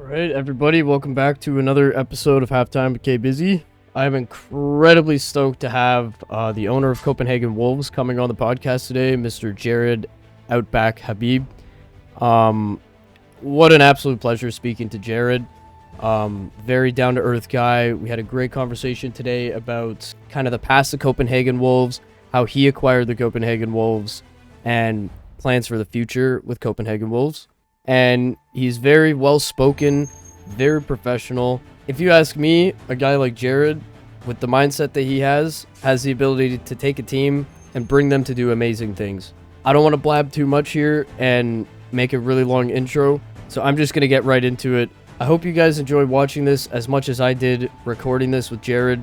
Right, everybody, welcome back to another episode of Halftime with Bizzy. I'm incredibly stoked to have the owner of Copenhagen Wolves coming on the podcast today, Mr. Jared Outback Habib. What an absolute pleasure speaking to Jared. Very down-to-earth guy. We had a great conversation today about kind of the past of Copenhagen Wolves, how he acquired the Copenhagen Wolves, and plans for the future with Copenhagen Wolves. And he's very well-spoken, very professional. If you ask me, a guy like Jared, with the mindset that he has the ability to take a team and bring them to do amazing things. I don't want to blab too much here and make a really long intro, so I'm just going to get right into it. I hope you guys enjoyed watching this as much as I did recording this with Jared.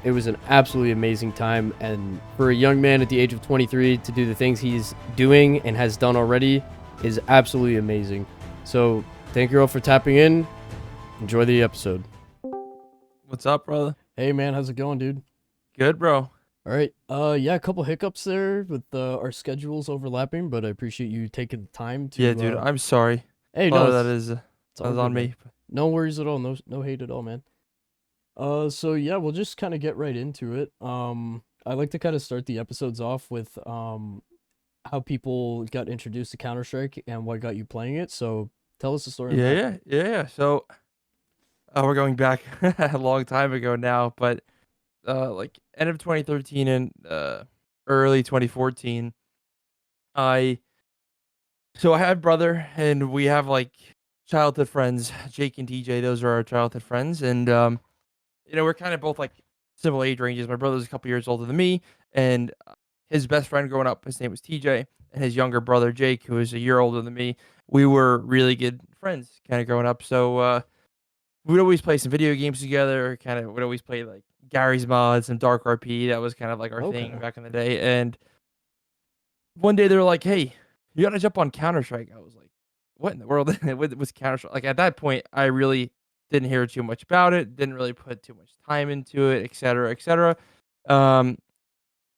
It was an absolutely amazing time, and for a young man at the age of 23 to do the things he's doing and has done already is absolutely amazing. So thank you all for tapping in. Enjoy the episode. What's up, brother? Hey man, how's it going, dude? Good, bro. All right. Yeah, a couple hiccups there with our schedules overlapping, but I appreciate you taking the time to. Yeah, dude. I'm sorry. Hey, A lot no, of that is all good, on man. me. No worries at all. No hate at all, man. So yeah, we'll just kind of get right into it. I like to kind of start the episodes off with how people got introduced to Counter-Strike and what got you playing it. So tell us the story on that. Yeah. So we're going back a long time ago now, but like end of 2013 and early 2014, I I have a brother and we have like childhood friends, Jake and DJ. Those are our childhood friends, and we're kind of both like similar age ranges. My brother's a couple years older than me, and his best friend growing up, his name was TJ, and his younger brother Jake, who is a year older than me. We were really good friends, kind of growing up. So we'd always play some video games together. Kind of, would always play like Gary's mods and Dark RP. That was kind of like our thing back in the day. And one day they were like, "Hey, you gotta jump on Counter Strike." I was like, "What in the world was Counter Strike?" Like at that point, I really didn't hear too much about it. Didn't really put too much time into it, etc., etc. Um,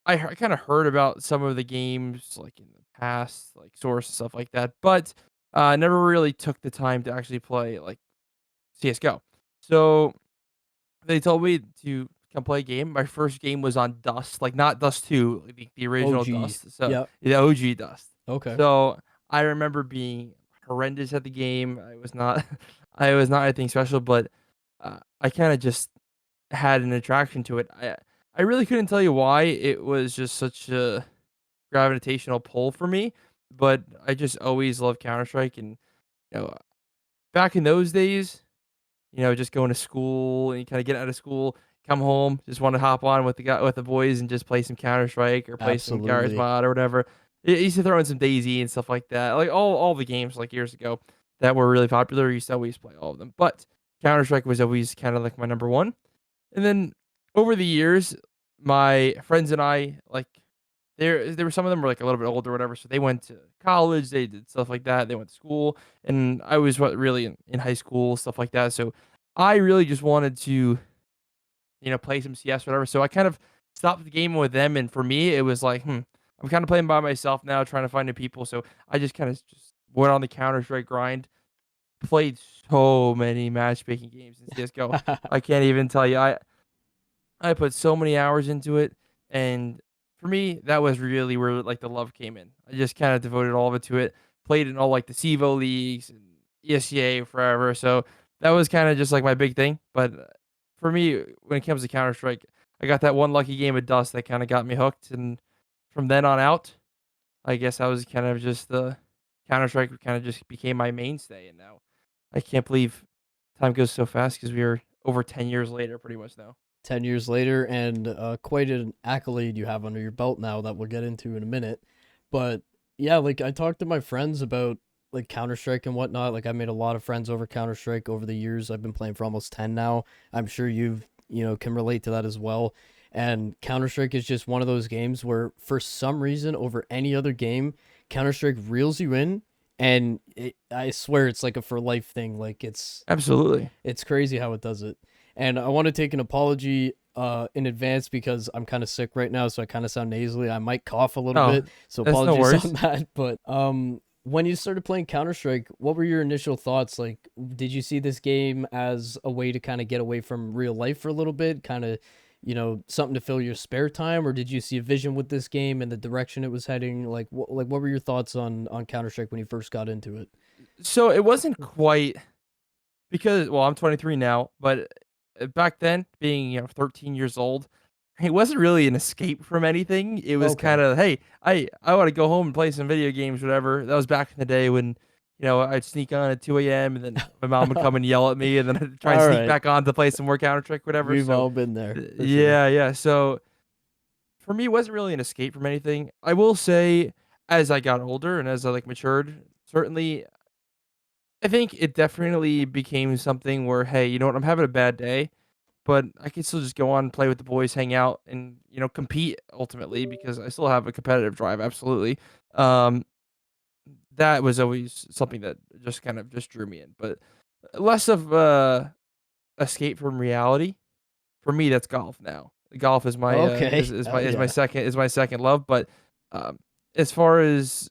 I kind of heard about some of the games like in the past, like Source and stuff like that, but never really took the time to actually play like CS:GO. So they told me to come play a game. My first game was on Dust, like not Dust 2, like the original OG. Dust. So Yeah. the OG Dust. Okay. So I remember being horrendous at the game. I was not I was not anything special, but I kind of just had an attraction to it. I really couldn't tell you why. It was just such a gravitational pull for me, but I just always loved Counter Strike, and you know, back in those days, just going to school and kind of getting out of school, come home, just want to hop on with the boys and just play some Counter Strike or play some Garry's Absolutely. Mod or whatever. I used to throw in some Daisy and stuff like that, like all the games like years ago that were really popular. I used to always play all of them, but Counter Strike was always kind of like my number one. And then over the years, my friends and I, like, there were some of them were like a little bit older or whatever, so they went to college, they did stuff like that, they went to school, and I was really in high school, stuff like that. So I really just wanted to, play some CS or whatever. So I kind of stopped the game with them, and for me, it was like, I'm kind of playing by myself now, trying to find new people. So I just kind of just went on the Counter Strike grind, played so many matchmaking games in CS:GO. I can't even tell you. I put so many hours into it, and for me, that was really where like the love came in. I just kind of devoted all of it to it. Played in all like the CEVO leagues and ESCA forever. So that was kind of just like my big thing. But for me, when it comes to Counter Strike, I got that one lucky game of Dust that kind of got me hooked, and from then on out, I guess I was kind of just the Counter Strike kind of just became my mainstay. And now I can't believe time goes so fast because we are over 10 years later, pretty much now. 10 years later, and quite an accolade you have under your belt now that we'll get into in a minute. But yeah, like I talked to my friends about like Counter-Strike and whatnot. Like I made a lot of friends over Counter-Strike over the years. I've been playing for almost 10 now. I'm sure can relate to that as well. And Counter-Strike is just one of those games where for some reason over any other game, Counter-Strike reels you in, and I swear it's like a for life thing. Like Absolutely. it's crazy how it does it. And I want to take an apology in advance because I'm kind of sick right now, so I kind of sound nasally. I might cough a little Oh, bit, so that's no apologies worries. on that. But when you started playing Counter Strike, what were your initial thoughts? Like, did you see this game as a way to kind of get away from real life for a little bit, kind of, something to fill your spare time, or did you see a vision with this game and the direction it was heading? Like, what were your thoughts on Counter Strike when you first got into it? So it wasn't quite because, well, I'm 23 now, but back then, being 13 years old, it wasn't really an escape from anything. It was Okay. kind of, hey, I want to go home and play some video games, whatever. That was back in the day when I'd sneak on at 2 a.m. and then my mom would come and yell at me, and then I'd try and All sneak right. back on to play some more Counter Strike, whatever. We've So all been there for sure. yeah, yeah. So for me, it wasn't really an escape from anything. I will say, as I got older and as I matured, certainly I think it definitely became something where, hey, you know what? I'm having a bad day, but I can still just go on and play with the boys, hang out, and compete ultimately because I still have a competitive drive. Absolutely. Um, that was always something that just kind of just drew me in, but less of escape from reality. For me, that's golf now. Golf is my Okay. Hell yeah. is my second love, but um, as far as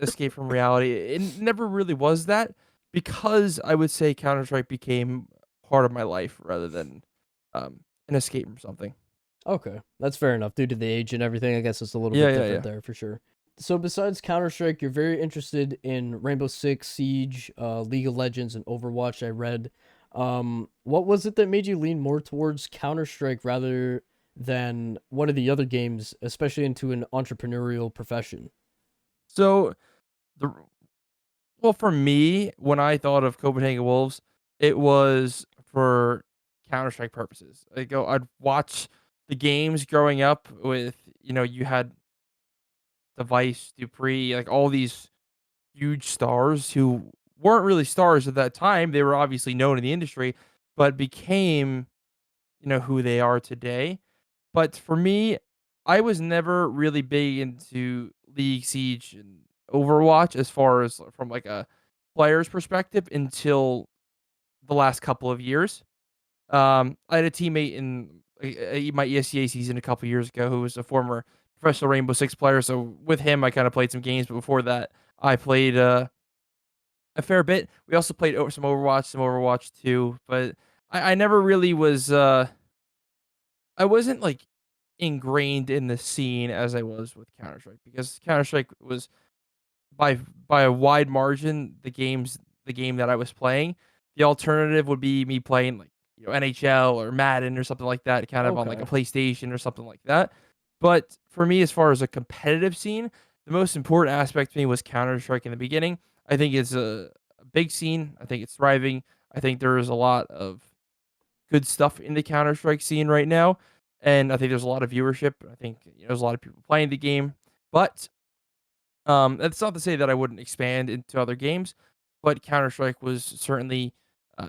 escape from reality. It never really was that because I would say Counter Strike became part of my life rather than an escape from something. Okay, that's fair enough. Due to the age and everything, I guess it's a little Yeah, bit yeah, different yeah. there for sure. So besides Counter Strike, you're very interested in Rainbow Six Siege, League of Legends, and Overwatch. I read. What was it that made you lean more towards Counter Strike rather than one of the other games, especially into an entrepreneurial profession? So the well for me, when I thought of Copenhagen Wolves, it was for Counter Strike purposes. I'd watch the games growing up with you had Device, Dupree, like all these huge stars who weren't really stars at that time. They were obviously known in the industry, but became, who they are today. But for me, I was never really big into League, Siege, and Overwatch as far as from a player's perspective until the last couple of years. I had a teammate in my ESEA season a couple years ago who was a former professional Rainbow Six player. So with him, I kind of played some games. But before that, I played a fair bit. We also played some Overwatch 2, but I never really was I wasn't ingrained in the scene as I was with Counter Strike because Counter Strike was by by a wide margin the game that I was playing. The alternative would be me playing NHL or Madden or something like that, kind of on a Okay, PlayStation or something like that. But for me, as far as a competitive scene, the most important aspect to me was Counter Strike in the beginning. I think it's a big scene. I think it's thriving. I think there is a lot of good stuff in the Counter Strike scene right now, and I think there's a lot of viewership. I think there's a lot of people playing the game, but that's not to say that I wouldn't expand into other games. But Counter Strike was certainly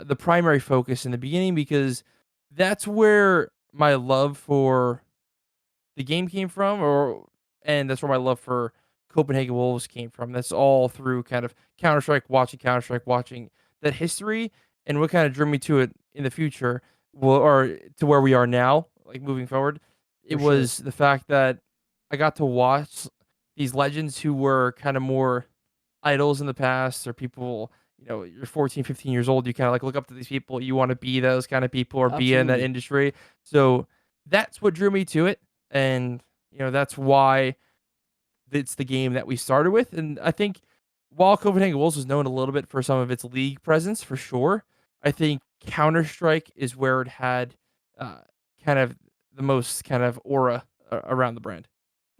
the primary focus in the beginning because that's where my love for the game came from, and that's where my love for Copenhagen Wolves came from. That's all through kind of Counter Strike, watching that history, and what kind of drew me to it in the future, or to where we are now, like moving forward. It for sure. was the fact that I got to watch these legends who were kind of more idols in the past, or people. You're 14, 15 years old. You kind of look up to these people. You want to be those kind of people or be in that Absolutely. industry. So that's what drew me to it, and that's why it's the game that we started with. And I think while Copenhagen Wolves was known a little bit for some of its league presence, for sure, I think Counter Strike is where it had uh, kind of the most kind of aura around the brand.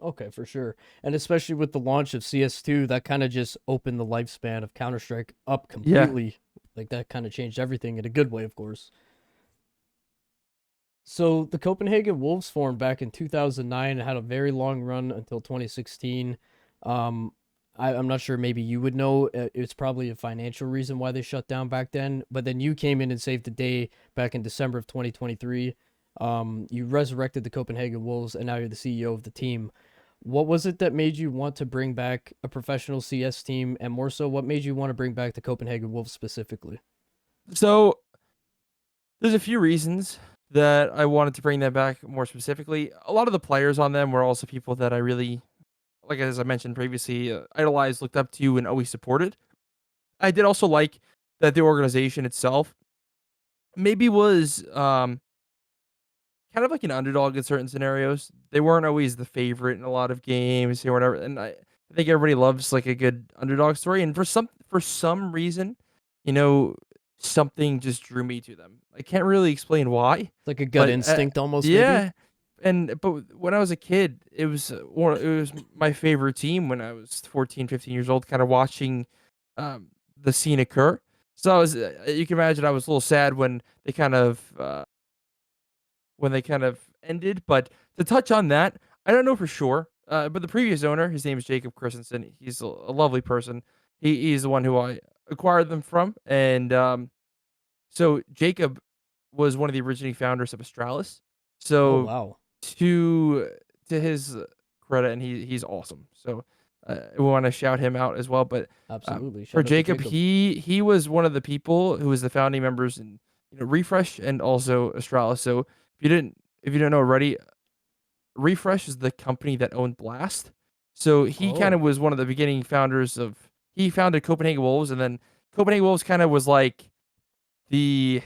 Okay, for sure. And especially with the launch of CS2, that kind of just opened the lifespan of Counter Strike up Yeah. completely. Like that kind of changed everything in a good way, of course. So the Copenhagen Wolves formed back in 2009 and had a very long run until 2016. Um, I'm not sure. Maybe you would know. It's probably a financial reason why they shut down back then. But then you came in and saved the day back in December of 2023. You resurrected the Copenhagen Wolves, and now you're the CEO of the team. What was it that made you want to bring back a professional CS team, and more so, what made you want to bring back the Copenhagen Wolves specifically? So there's a few reasons that I wanted to bring that back more specifically. A lot of the players on them were also people that I really like as I mentioned previously, idolized, looked up to, and always supported. I did also like that the organization itself maybe was kind of like an underdog in certain scenarios. They weren't always the favorite in a lot of games or whatever, and I think everybody loves like a good underdog story. And for some reason, you know, something just drew me to them. I can't really explain why, Like a gut but instinct almost, maybe? yeah. But when I was a kid, it was my favorite team when I was 14, 15 years old, kind of watching the scene occur. So I was, you can imagine, I was a little sad when they kind of ended. But to touch on that, I don't know for sure. But the previous owner, his name is Jacob Christensen. He's a lovely person. He's the one who I acquired them from, and so Jacob was one of the originating founders of Astralis. Oh, So wow. to to his credit, and he's awesome. So we want to shout him out as well. But Absolutely. for Shout out to Jacob, Jacob. he was one of the people who was the founding members in Refresh and also Astralis. So if you don't know already, Refresh is the company that owned Blast. So he kind of Oh, was one of the beginning founders of. He founded Copenhagen Wolves, and then Copenhagen Wolves kind of was like the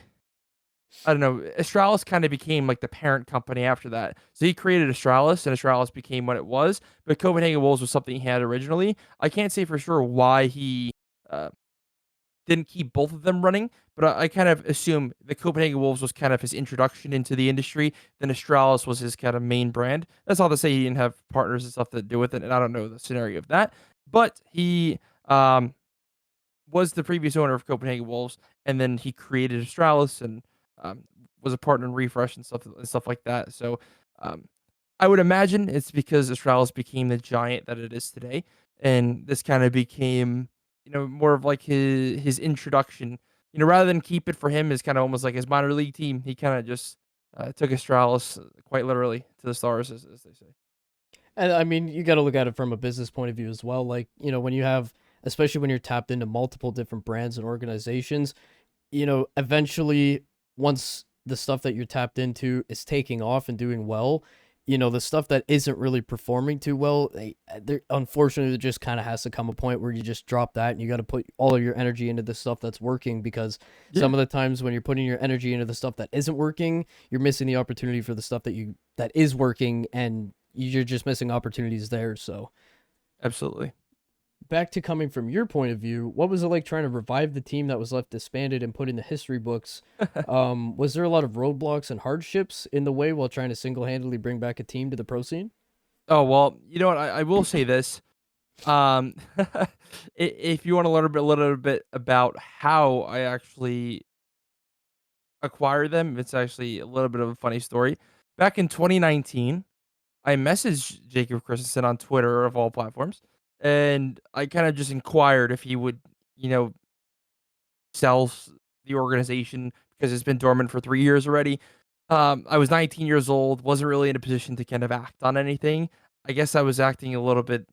I don't know. Astralis kind of became like the parent company after that. So he created Astralis, and Astralis became what it was. But Copenhagen Wolves was something he had originally. I can't say for sure why he uh, didn't keep both of them running, but I kind of assume the Copenhagen Wolves was kind of his introduction into the industry. Then Astralis was his kind of main brand. That's all to say he didn't have partners and stuff to do with it, and I don't know the scenario of that. But he was the previous owner of Copenhagen Wolves, and then he created Astralis and um, was a partner in Refresh and stuff like that. So um, I would imagine it's because Astralis became the giant that it is today, and this kind of became more of like his introduction. Rather than keep it for him as kind of almost like his minor league team, he kind of just took Astralis quite literally to the stars, as they say. and I mean, you got to look at it from a business point of view as well. Like, when you have, especially when you're tapped into multiple different brands and organizations, eventually, once the stuff that you're tapped into is taking off and doing well, the stuff that isn't really performing too well, unfortunately, there just kind of has to come a point where you just drop that and you got to put all of your energy into the stuff that's working, because Yeah, some of the times when you're putting your energy into the stuff that isn't working, you're missing the opportunity for the stuff that is working, and you're just missing opportunities there. So absolutely. back to coming from your point of view, what was it like trying to revive the team that was left disbanded and put in the history books? Was there a lot of roadblocks and hardships in the way while trying to single handedly bring back a team to the pro scene? Oh well, you know what? I will say this. Um, if you want to learn a little bit about how I actually acquired them, it's actually a little bit of a funny story. Back in 2019, I messaged Jacob Christensen on Twitter of all platforms, and I kind of just inquired if he would, you know, sell the organization because it's been dormant for 3 years already. I was 19 years old, wasn't really in a position to kind of act on anything. I guess I was acting a little bit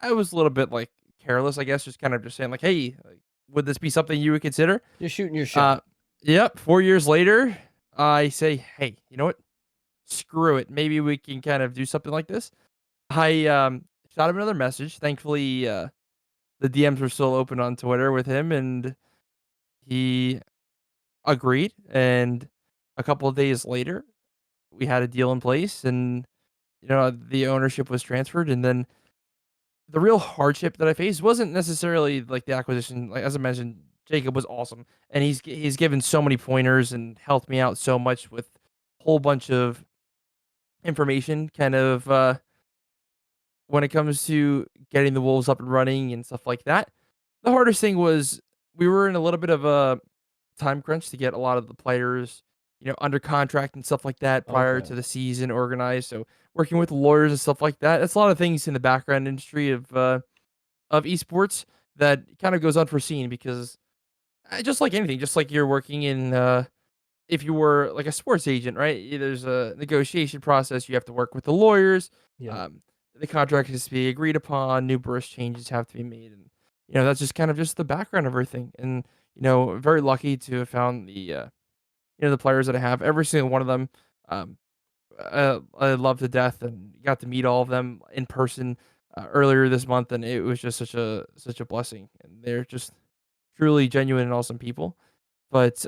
I was a little bit, like, careless, I guess, just kind of just saying, like, "Hey, like, would this be something you would consider?" Just shooting your Uh, shot. yep, 4 years later, I say, "Hey, you know what? Screw it. Maybe we can kind of do something like this." I, shot him another message. Thankfully, the DMs were still open on Twitter with him, and he agreed, and a couple of days later, we had a deal in place, and, the ownership was transferred, and then the real hardship that I faced wasn't necessarily like the acquisition. Like as I mentioned, Jacob was awesome, and he's given so many pointers and helped me out so much with a whole bunch of information. Kind of when it comes to getting the Wolves up and running and stuff like that. The hardest thing was we were in a little bit of a time crunch to get a lot of the players, under contract and stuff like that prior Okay. to the season organized. So working with lawyers and stuff like that. That's a lot of things in the background industry of esports that kind of goes unforeseen because just like anything, just like you're working in, if you were like a sports agent, right? There's a negotiation process. You have to work with the lawyers. Yeah. Um, the contract has to be agreed upon. Numerous changes have to be made, and that's just kind of just the background of everything. And very lucky to have found the the players that I have. Every single one of them. Um, I love to death and got to meet all of them in person earlier this month, and it was just such a blessing. And they're just truly genuine and awesome people. But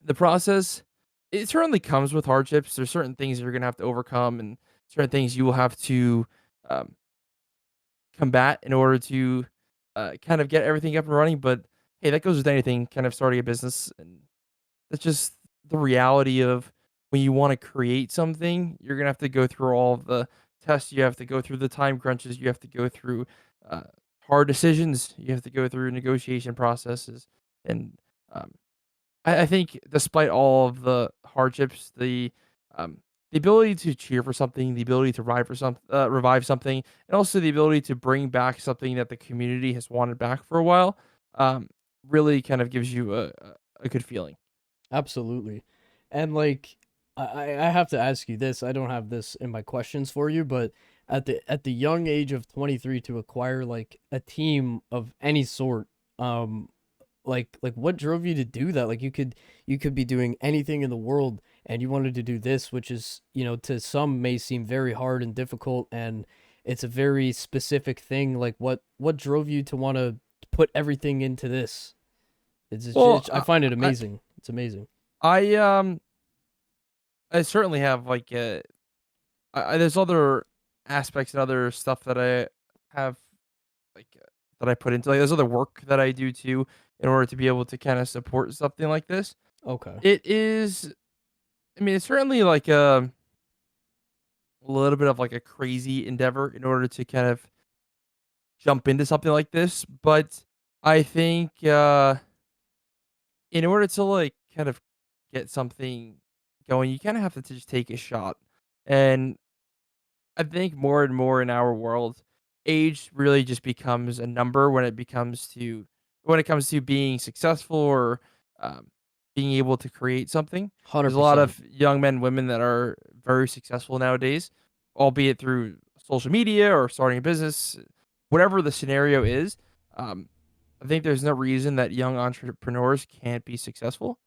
the process, it certainly comes with hardships. There's certain things you're gonna have to overcome, and certain things you will have to um, combat in order to kind of get everything up and running. But hey, that goes with anything, kind of starting a business, and that's just the reality of when you wanna create something, you're gonna have to go through all of the tests, you have to go through the time crunches, you have to go through, uh, hard decisions, you have to go through negotiation processes, and, um, I think despite all of the hardships, um, the ability to cheer for something, the ability to revive something, and also the ability to bring back something that the community has wanted back for a while, um, really kind of gives you a good feeling. Absolutely. And like I have to ask you this. I don't have this in my questions for you, but at the young age of 23 to acquire like a team of any sort, um like what drove you to do that? Like you could be doing anything in the world and you wanted to do this, which is, to some may seem very hard and difficult, and it's a very specific thing. Like what drove you to want to put everything into this? Well, I find it I amazing. It's amazing. I, I certainly have, like, there's other aspects and other stuff that I have, like, that I put into like, there's other work that I do too in order to be able to kinda support something like this. Okay. It is I mean, it's certainly like, a little bit of, like, a crazy endeavor in order to kind of jump into something like this, but I think, in order to, like, kind of get something going, you kinda have to just take a shot, and I think more and more in our world, age really just becomes a number when it comes to being successful or um, being able to create something. There's a lot 100%. of young men, women that are very successful nowadays, albeit through social media or starting a business, whatever the scenario is. Um, I think there's no reason that young entrepreneurs can't be successful.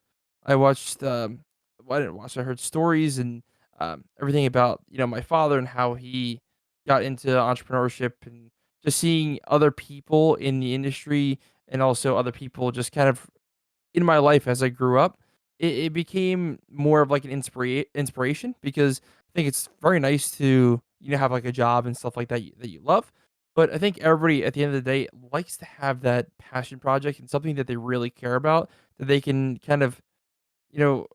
I watched, well, I didn't watch, I heard stories and everything about, my father and how he got into entrepreneurship and just seeing other people in the industry and also other people just kind of in my life as I grew up, it became more of like an inspiration because I think it's very nice to have like a job and stuff like that that you love. But I think everybody at the end of the day likes to have that passion project and something that they really care about that they can kind of you know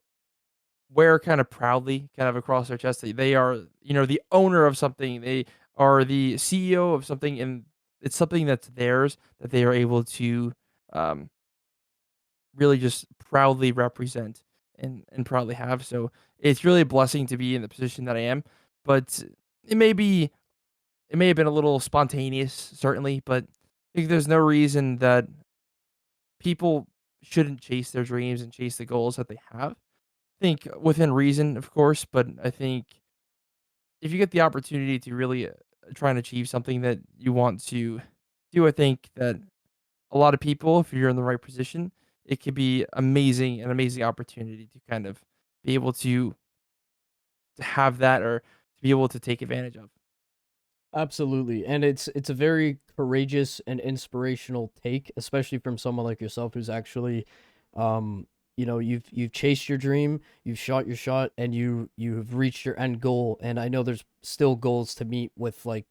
wear kind of proudly, kind of across their chest that they are, the owner of something. They are the CEO of something, and it's something that's theirs that they are able to um, really just proudly represent and proudly have. So it's really a blessing to be in the position that I am. But it may be it may have been a little spontaneous, certainly, but I think there's no reason that people shouldn't chase their dreams and chase the goals that they have. I think within reason, of course, but I think if you get the opportunity to really try and achieve something that you want to do, I think that a lot of people, if you're in the right position, it could be amazing, an amazing opportunity to kind of be able to have that or to be able to take advantage of. Absolutely. And it's a very courageous and inspirational take, especially from someone like yourself who's actually you've chased your dream, you've shot your shot, and you've reached your end goal. And I know there's still goals to meet with, like,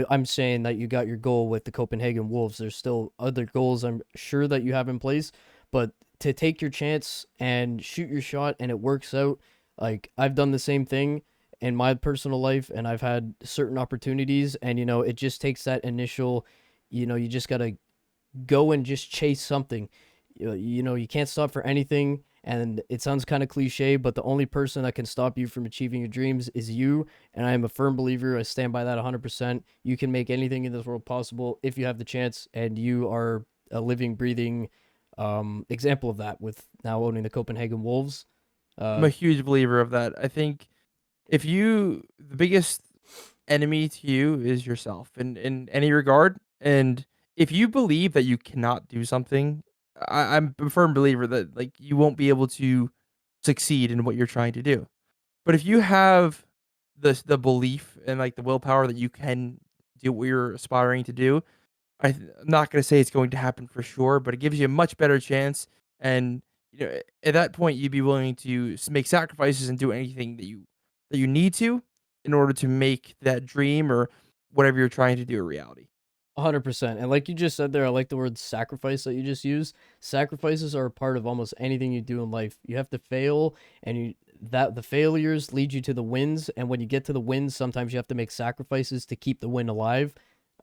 I'm saying that you got your goal with the Copenhagen Wolves. There's still other goals I'm sure that you have in place, but to take your chance and shoot your shot and it works out, like I've done the same thing in my personal life, and I've had certain opportunities, and it just takes that initial, you just got to go and just chase something. You can't stop for anything, and it sounds kind of cliche, but the only person that can stop you from achieving your dreams is you, and I am a firm believer. I stand by that 100%. You can make anything in this world possible if you have the chance, and you are a living, breathing example of that with now owning the Copenhagen Wolves. I'm uh a huge believer of that. I think if you the biggest enemy to you is yourself in any regard, and if you believe that you cannot do something, I'm a firm believer that like you won't be able to succeed in what you're trying to do. But if you have the belief and like the willpower that you can do what you're aspiring to do, I'm not gonna say it's going to happen for sure, but it gives you a much better chance. And at that point, you'd be willing to make sacrifices and do anything that you need to in order to make that dream or whatever you're trying to do a reality. 100%. And like you just said there, I like the word sacrifice that you just used. Sacrifices are a part of almost anything you do in life. You have to fail, and the failures lead you to the wins. And when you get to the wins, sometimes you have to make sacrifices to keep the win alive.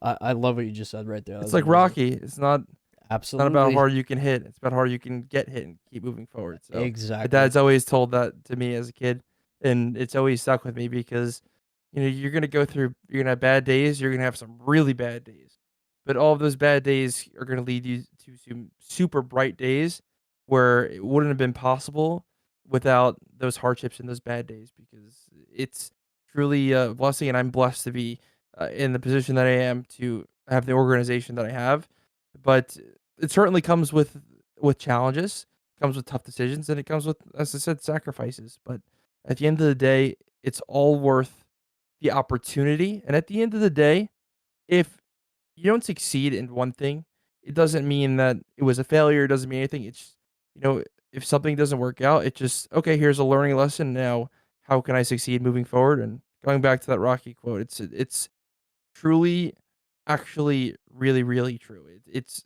I love what you just said right there. That It's was like amazing. Rocky. It's not about how Absolutely. hard you can hit. It's about how hard you can get hit and keep moving forward. So my Exactly. dad's always told that to me as a kid, and it's always stuck with me because you're gonna have bad days. You're gonna have some really bad days, but all of those bad days are gonna lead you to some super bright days where it wouldn't have been possible without those hardships and those bad days. Because it's truly a blessing, and I'm blessed to be in the position that I am to have the organization that I have. But it certainly comes with challenges, comes with tough decisions, and it comes with, as I said, sacrifices. But at the end of the day, it's all worth the opportunity. And at the end of the day, if you don't succeed in one thing, it doesn't mean that it was a failure. It doesn't mean anything. It's, you know, if something doesn't work out, it just, okay, here's a learning lesson. Now, how can I succeed moving forward? And going back to that Rocky quote, it's truly, actually, really, really true. It's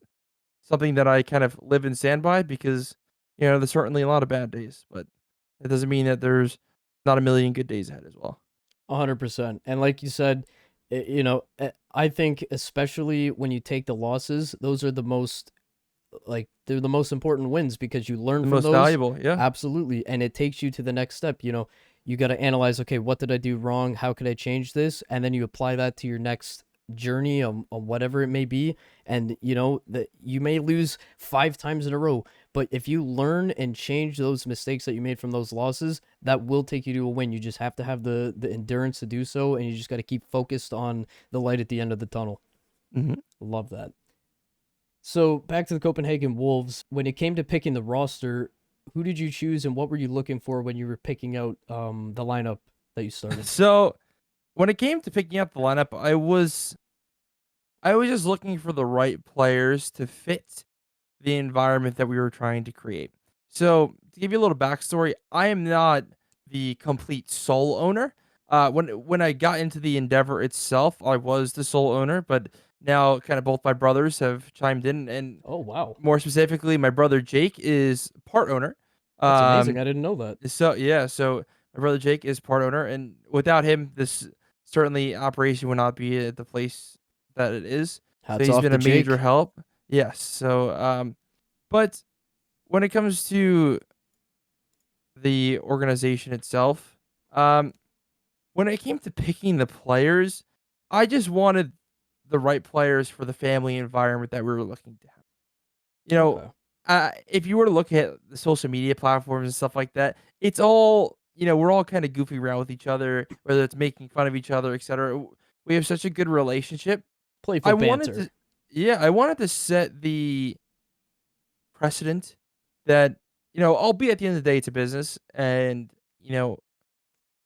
something that I kind of live and stand by because, there's certainly a lot of bad days, but it doesn't mean that there's not a million good days ahead as well. 100%. And like you said, I think especially when you take the losses, those are the most, like, they're the most important wins because you learn The from most those. valuable, yeah. Absolutely. And it takes you to the next step. You got to analyze, okay, what did I do wrong? How could I change this? And then you apply that to your next journey on whatever it may be. And that you may lose 5 times in a row, but if you learn and change those mistakes that you made from those losses, that will take you to a win. You just have to have the endurance to do so, and you just got to keep focused on the light at the end of the tunnel. Mhm. Love that. So back to the Copenhagen Wolves. When it came to picking the roster, who did you choose, and what were you looking for when you were picking out the lineup that you started? So, when it came to picking up the lineup, I was just looking for the right players to fit the environment that we were trying to create. So, to give you a little backstory, I am not the complete sole owner. When I got into the endeavor itself, I was the sole owner, but now kind of both my brothers have chimed in, and Oh wow, more specifically, my brother Jake is part owner. that's amazing! Um, I didn't know that. so yeah, so my brother Jake is part owner, and without him, this certainly operation would not be at the place that it is. So Hats he's off been to a major Jake. help. Yes. So but when it comes to the organization itself, um, when it came to picking the players, I just wanted the right players for the family environment that we were looking to have. You know, Okay, if you were to look at the social media platforms and stuff like that, it's all, we're all kind of goofing around with each other, whether it's making fun of each other, etc. We have such a good relationship. playful I wanted banter. to, yeah, I wanted to set the precedent that, albeit at the end of the day, it's a business, and you know,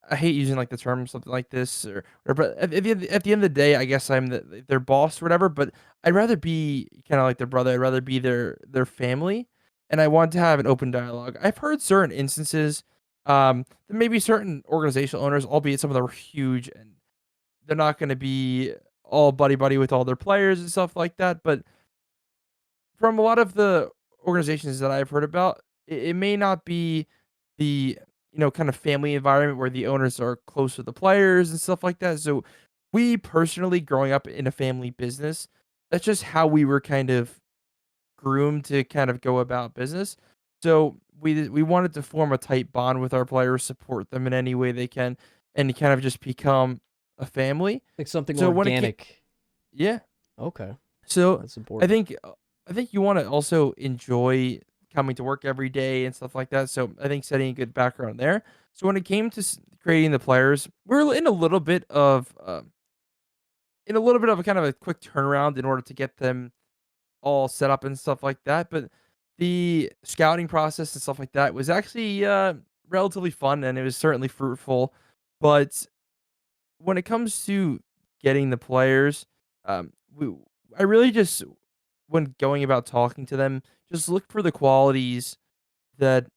I hate using like the term something like this, but at the end of the day, I guess I'm their boss or whatever. But I'd rather be kind of like their brother. I'd rather be their family, and I want to have an open dialogue. I've heard certain instances, that maybe certain organizational owners, albeit some of them are huge, and they're not going to be all buddy buddy with all their players and stuff like that. But from a lot of the organizations that I've heard about, it may not be the, kind of family environment where the owners are close to the players and stuff like that. So we personally, growing up in a family business, that's just how we were kind of groomed to kind of go about business. So we wanted to form a tight bond with our players, support them in any way they can, and kind of just become a family. Like something So when it came, organic. yeah, Okay, so that's I important. think I think you want to also enjoy coming to work every day and stuff like that. So I think setting a good background there. So when it came to creating the players, we're in a little bit of a kind of a quick turnaround in order to get them all set up and stuff like that. But the scouting process and stuff like that was actually relatively fun and it was certainly fruitful. But when it comes to getting the players, we I really just when going about talking to them, just look for the qualities that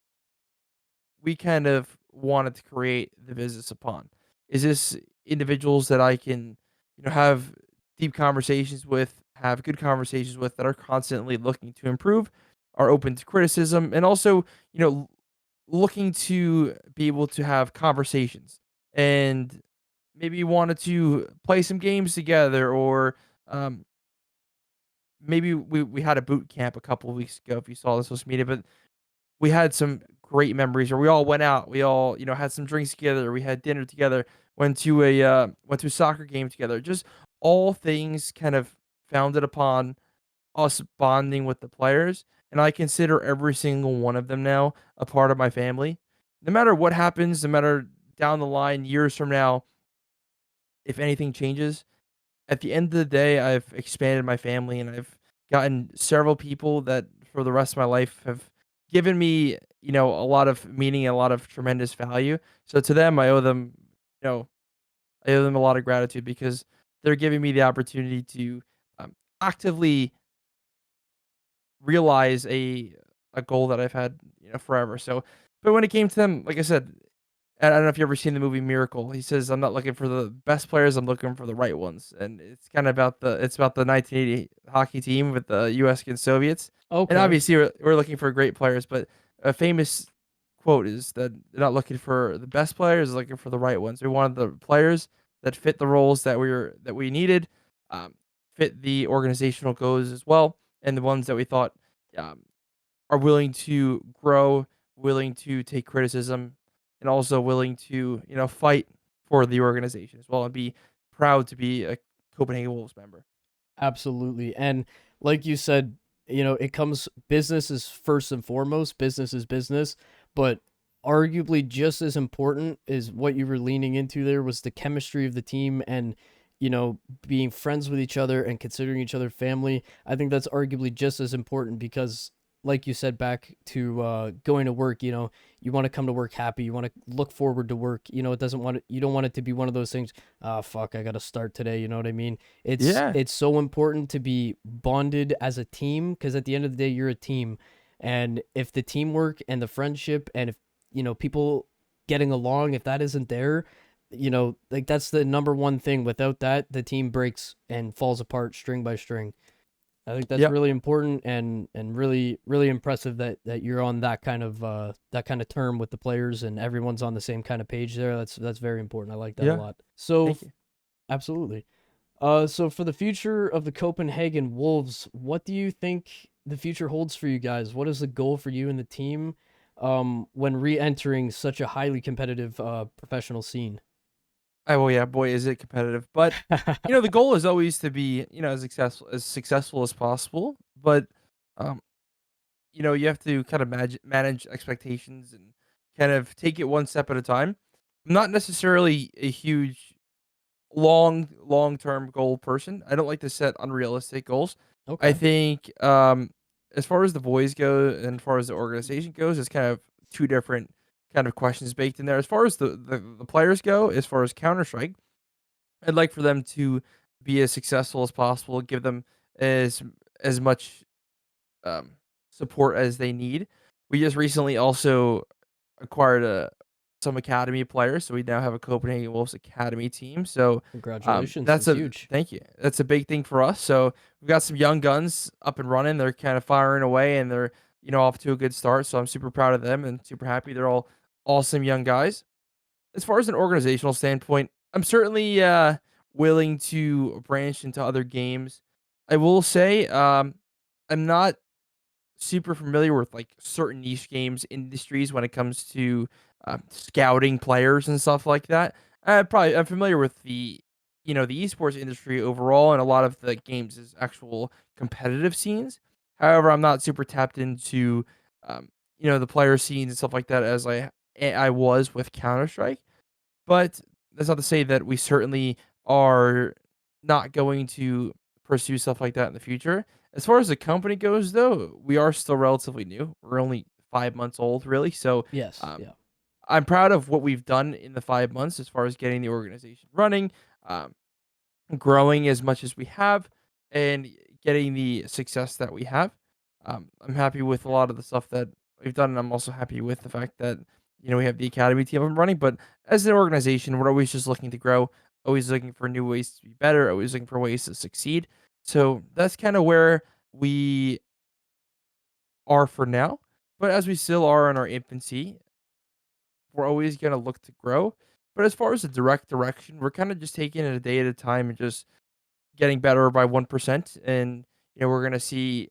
we kind of wanted to create the business upon. Is this individuals that I can, have deep conversations with, have good conversations with, that are constantly looking to improve, are open to criticism, and also, looking to be able to have conversations and maybe wanted to play some games together or um, maybe we had a boot camp a couple of weeks ago if you saw the social media, but we had some great memories where we all went out. We all, had some drinks together. We had dinner together. Went to a soccer game together. Just all things kind of founded upon us bonding with the players. And I consider every single one of them now a part of my family. No matter what happens, no matter down the line, years from now, if anything changes, at the end of the day, I've expanded my family and I've gotten several people that for the rest of my life have given me, a lot of meaning and a lot of tremendous value. So to them, you know, I owe them a lot of gratitude because they're giving me the opportunity to actively realize a goal that I've had, forever. So, but when it came to them, like I said, I don't know if you ever seen the movie Miracle. He says, "I'm not looking for the best players. I'm looking for the right ones." And it's about the 1980 hockey team with the U.S. against Soviets. And Okay. obviously, we're looking for great players. But a famous quote is that they're not looking for the best players, they're looking for the right ones. We wanted the players that fit the roles that we needed, um, fit the organizational goals as well, and the ones that we thought um, are willing to grow, willing to take criticism, and also willing to, fight for the organization as well and be proud to be a Copenhagen Wolves member. Absolutely. And like you said, it comes business is first and foremost, business is business, but arguably just as important is what you were leaning into there was the chemistry of the team and being friends with each other and considering each other family. I think that's arguably just as important because like you said back to going to work, you want to come to work happy, you want to look forward to work. You don't want it to be one of those things, ah fuck, I got to start today, you know what I mean? Yeah, It's so important to be bonded as a team because at the end of the day you're a team, and if the teamwork and the friendship and if people getting along, if that isn't there, like that's the number one thing. Without that, the team breaks and falls apart string by string. I think that's yep, really important and really really impressive that you're on that kind of term with the players and everyone's on the same kind of page there. That's very important. I like that a yeah. lot. So Thank you. absolutely. So for the future of the Copenhagen Wolves, what do you think the future holds for you guys? What is the goal for you and the team when re-entering such a highly competitive professional scene? Oh well, yeah, boy, is it competitive. But the goal is always to be as successful as possible. But um, you have to kind of manage expectations and kind of take it one step at a time. I'm not necessarily a huge long-term goal person. I don't like to set unrealistic goals. I Okay, think, as far as the boys go and as far as the organization goes, it's kind of two different kind of questions baked in there. As far as the players go, as far as Counter Strike, I'd like for them to be as successful as possible, give them as as much um, support as they need. We just recently also acquired some academy players, so we now have a Copenhagen Wolves academy team. So congratulations. that's That's a huge. thank you. That's a big thing for us. So we've got some young guns up and running. They're kind of firing away, and they're off to a good start. So I'm super proud of them and super happy. They're all awesome young guys. As far as an organizational standpoint, I'm certainly willing to branch into other games. I will say I'm not super familiar with like certain niche games industries when it comes to scouting players and stuff like that. I'm familiar with the esports industry overall and a lot of the games' actual competitive scenes. However, I'm not super tapped into the player scenes and stuff like that as I was with Counter Strike. But that's not to say that we certainly are not going to pursue stuff like that in the future. As far as the company goes, though, we are still relatively new. We're only 5 months old, really. So Yes, um, yeah. I'm proud of what we've done in the 5 months as far as getting the organization running, um, growing as much as we have, and getting the success that we have. I'm happy with a lot of the stuff that we've done, and I'm also happy with the fact that we have the academy team up and running. But as an organization, we're always just looking to grow, always looking for new ways to be better, always looking for ways to succeed. So that's kind of where we are for now. But as we still are in our infancy, we're always going to look to grow. But as far as the direct direction, we're kind of just taking it a day at a time and just getting better by 1%. And, we're going to see,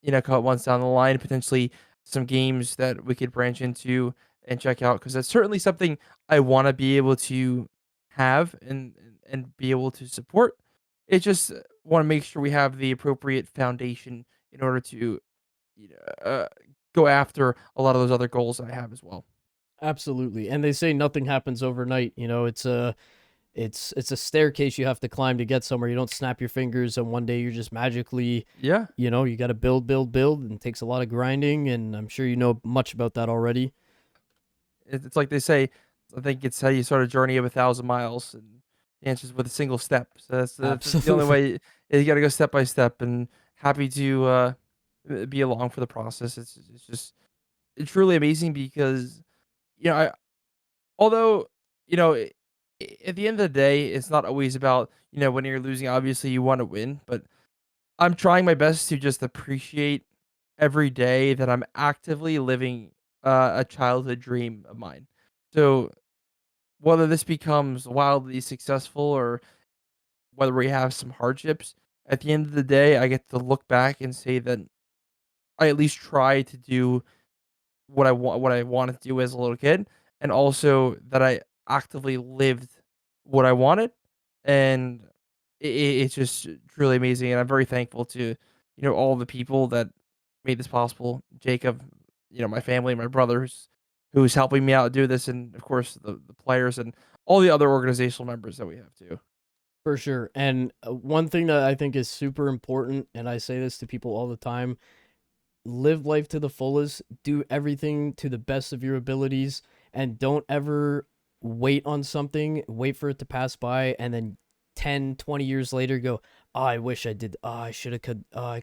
a couple months down the line, potentially some games that we could branch into and check out. Cause that's certainly something I want to be able to have and be able to support. It just want to make sure we have the appropriate foundation in order to, you know, uh, go after a lot of those other goals that I have as well. Absolutely. And they say nothing happens overnight. It's a staircase you have to climb to get somewhere. You don't snap your fingers and one day you're just magically, Yeah. you got to build, and it takes a lot of grinding. And I'm sure you know much about that already. It's like they say, I think it's how you start a journey of 1,000 miles, and the answer's with a single step. So that's the only Absolutely. way. You got to go step by step, and happy to be along for the process. It's just it's truly amazing because I although you know i at the end of the day, it's not always about when you're losing. Obviously, you want to win, but I'm trying my best to just appreciate every day that I'm actively living a childhood dream of mine. So whether this becomes wildly successful or whether we have some hardships, at the end of the day, I get to look back and say that I at least try to do what I wanted to do as a little kid, and also that I actively lived what I wanted, and it's just truly amazing, and I'm very thankful to all the people that made this possible. Jacob, my family, my brothers, who's helping me out do this, and of course the players and all the other organizational members that we have too. For sure. And one thing that I think is super important, and I say this to people all the time: live life to the fullest, do everything to the best of your abilities, and don't ever wait on something, wait for it to pass by, and then 10, 20 years later go, oh, I wish I did. Oh, I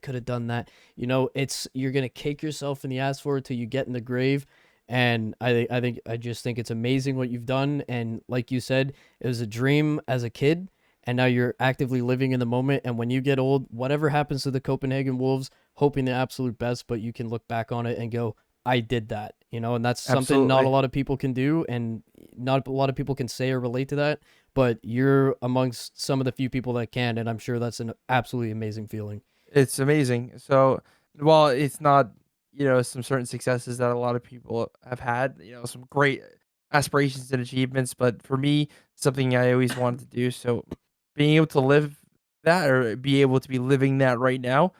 could have done that. You're going to kick yourself in the ass for it till you get in the grave. And I just think it's amazing what you've done. And like you said, it was a dream as a kid, and now you're actively living in the moment. And when you get old, whatever happens to the Copenhagen Wolves, hoping the absolute best, but you can look back on it and go, I did that, and that's something not a Absolutely. lot of people can do, and not a lot of people can say or relate to that, but you're amongst some of the few people that can, and I'm sure that's an absolutely amazing feeling. It's amazing. So, while it's not, some certain successes that a lot of people have had, some great aspirations and achievements, but for me, something I always wanted to do. So, being able to live that or be able to be living that right now,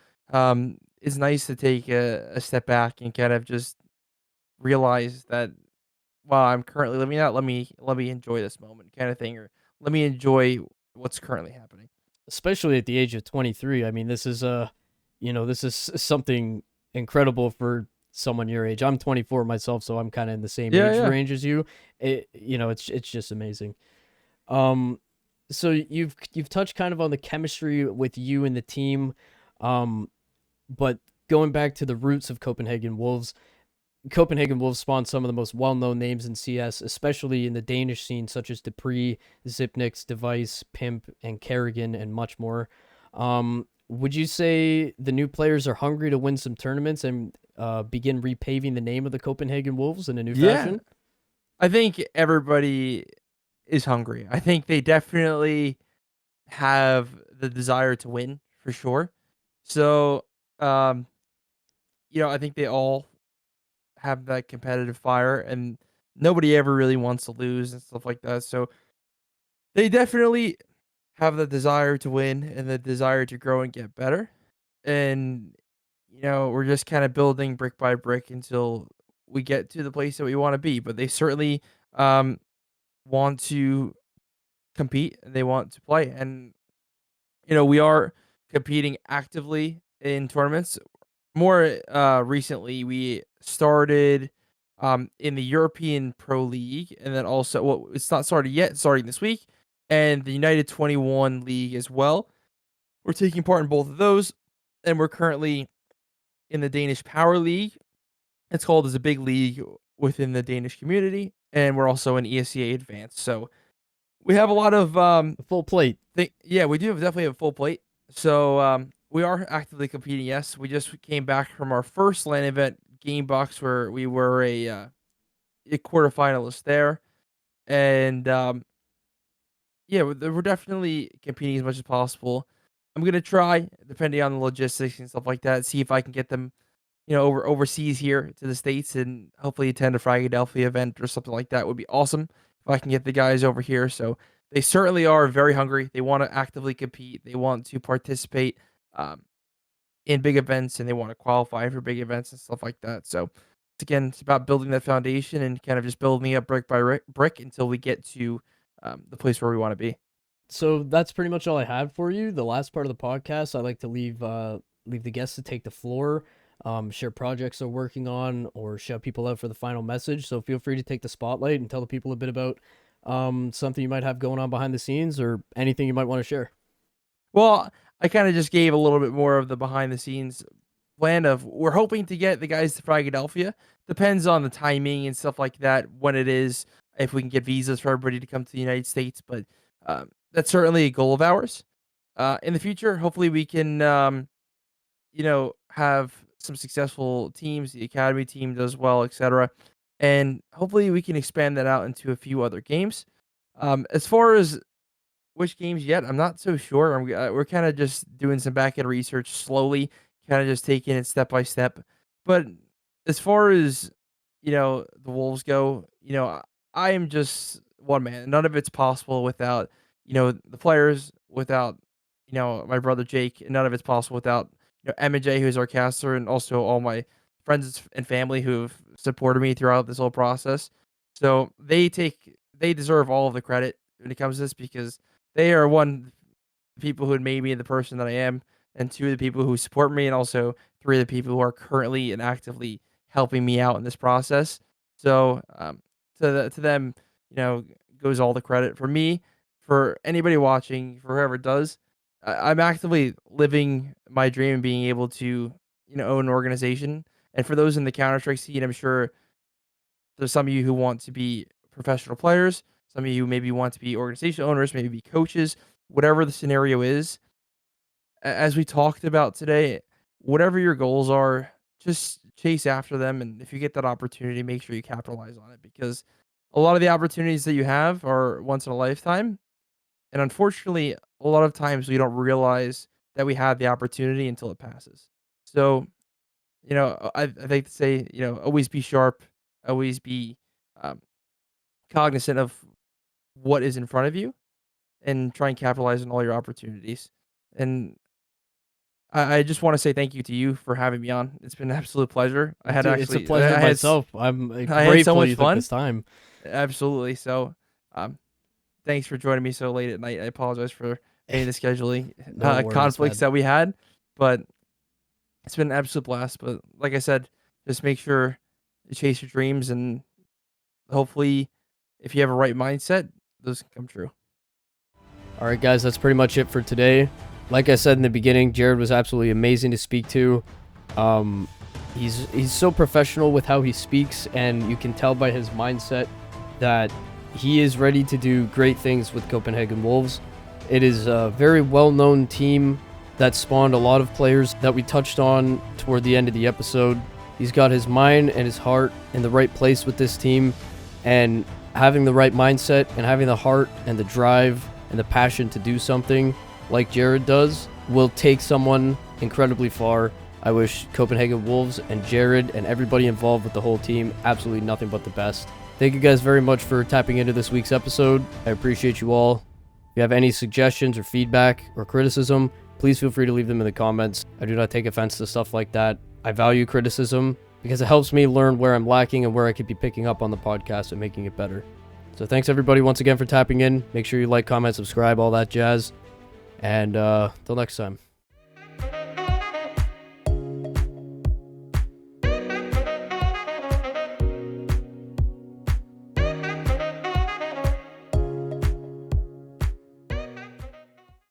is nice to take a step back and kind of just realize that while I'm currently living that, let me enjoy this moment, kind of thing, or let me enjoy what's currently happening. Especially at the age of 23. I mean, this is something incredible for someone your age. I'm 24 myself, so I'm kind of in the same Yeah, age yeah. range as you. It's just amazing. Um, so you've touched kind of on the chemistry with you and the team, but going back to the roots of Copenhagen Wolves, Copenhagen Wolves spawned some of the most well-known names in CS, especially in the Danish scene, such as Dupree, Zipnix, Device, Pimp, and Kerrigan, and much more. Would you say the new players are hungry to win some tournaments and begin repaving the name of the Copenhagen Wolves in a new Yeah. fashion? I think everybody is hungry. I think they definitely have the desire to win for sure. So, um, I think they all have that competitive fire, and nobody ever really wants to lose and stuff like that. So they definitely have the desire to win and the desire to grow and get better. And we're just kind of building brick by brick until we get to the place that we want to be. But they certainly um, want to compete and they want to play. And we are competing actively in tournaments. More recently, we started. in the European Pro League, and then also, well, it's not started yet, it's starting this week, and the United 21 League as well. We're taking part in both of those, and we're currently in the Danish Power League. It's called as a big league within the Danish community, and we're also in ESCA Advanced. So we have a lot of Full plate. yeah, we do definitely have a full plate. So we are actively competing. Yes, we just came back from our first LAN event, Game Box, where we were a quarterfinalist there, and yeah, we're definitely competing as much as possible. I'm gonna try, depending on the logistics and stuff like that, see if I can get them, overseas here to the States and hopefully attend a Philadelphia event or something like that would be awesome if I can get the guys over here. So they certainly are very hungry. They want to actively compete. They want to participate um, in big events, and they want to qualify for big events and stuff like that. So again, it's about building that foundation and kind of just building up brick by brick until we get to the place where we want to be. So that's pretty much all I had for you. The last part of the podcast, I like to leave the guests to take the floor, share projects they're working on, or shout people out for the final message. So feel free to take the spotlight and tell the people a bit about something you might have going on behind the scenes or anything you might want to share. Well, I kind of just gave a little bit more of the behind the scenes plan of we're hoping to get the guys to Philadelphia. Depends on the timing and stuff like that when it is. If we can get visas for everybody to come to the United States, but that's certainly a goal of ours. In the future, hopefully we can, have some successful teams. The academy team does well, etc., and hopefully we can expand that out into a few other games. As far as which games yet, I'm not so sure. We're kind of just doing some back end research slowly, kind of just taking it step by step. But as far as the Wolves go, I am just one man. None of it's possible without the players, without my brother Jake, and none of it's possible without Em and Jay, who's our caster, and also all my friends and family who've supported me throughout this whole process. So they deserve all of the credit when it comes to this because they are one the people who had made me the person that I am, and two of the people who support me, and also three of the people who are currently and actively helping me out in this process. So to them, goes all the credit. For me, for anybody watching, for whoever does, I'm actively living my dream and being able to own an organization. And for those in the Counter-Strike scene, I'm sure there's some of you who want to be professional players, some of you maybe want to be organization owners, maybe be coaches, whatever the scenario is. As we talked about today, whatever your goals are, just chase after them. And if you get that opportunity, make sure you capitalize on it because a lot of the opportunities that you have are once in a lifetime. And unfortunately, a lot of times we don't realize that we have the opportunity until it passes. So, I think to say, always be sharp, always be um, cognizant of what is in front of you and try and capitalize on all your opportunities. And I just want to say thank you to you for having me on. It's been an absolute pleasure. I had Dude, it's a actually, pleasure I had, myself. I'm I had so grateful much you took fun. this time. Absolutely. So, thanks for joining me so late at night. I apologize for any of the scheduling No worries, conflicts man. that we had, but it's been an absolute blast. But like I said, just make sure you chase your dreams, and hopefully, if you have a right mindset, those can come true. All right, guys, that's pretty much it for today. Like I said in the beginning, Jared was absolutely amazing to speak to. He's so professional with how he speaks, and you can tell by his mindset that he is ready to do great things with Copenhagen Wolves. It is a very well-known team that spawned a lot of players that we touched on toward the end of the episode. He's got his mind and his heart in the right place with this team, and having the right mindset and having the heart and the drive and the passion to do something like Jared does will take someone incredibly far. I wish Copenhagen Wolves and Jared and everybody involved with the whole team absolutely nothing but the best. Thank you guys very much for tapping into this week's episode. I appreciate you all. If you have any suggestions or feedback or criticism, please feel free to leave them in the comments. I do not take offense to stuff like that. I value criticism because it helps me learn where I'm lacking and where I could be picking up on the podcast and making it better. So thanks everybody once again for tapping in. Make sure you like, comment, subscribe, all that jazz. And till next time.